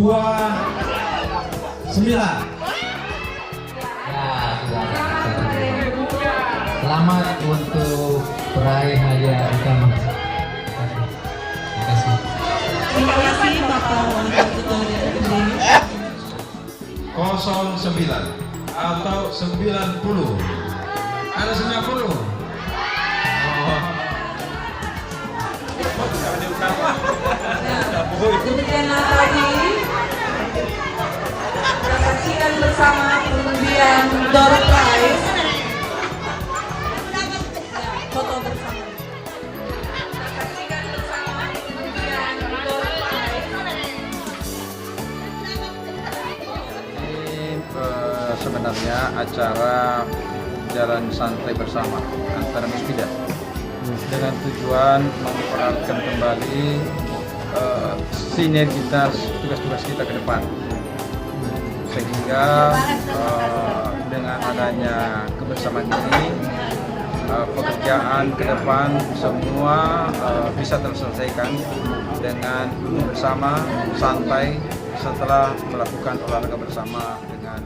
Ya, sudah. Selamat untuk peraih hadiah utama. Terima kasih. Terima kasih Bapak Wakil Ketua DPRD. 09 atau 90. Ada 90. Demikianlah tadi kita saksikan bersama pengundian door prize. Foto bersama. Kita saksikan bersama pengundian door prize. Ini sebenarnya acara jalan santai bersama antara Musbida dengan tujuan mempereratkan kembali sinergitas tugas-tugas kita ke depan, sehingga dengan adanya kebersamaan ini pekerjaan ke depan semua bisa terselesaikan dengan bersama santai setelah melakukan olahraga bersama dengan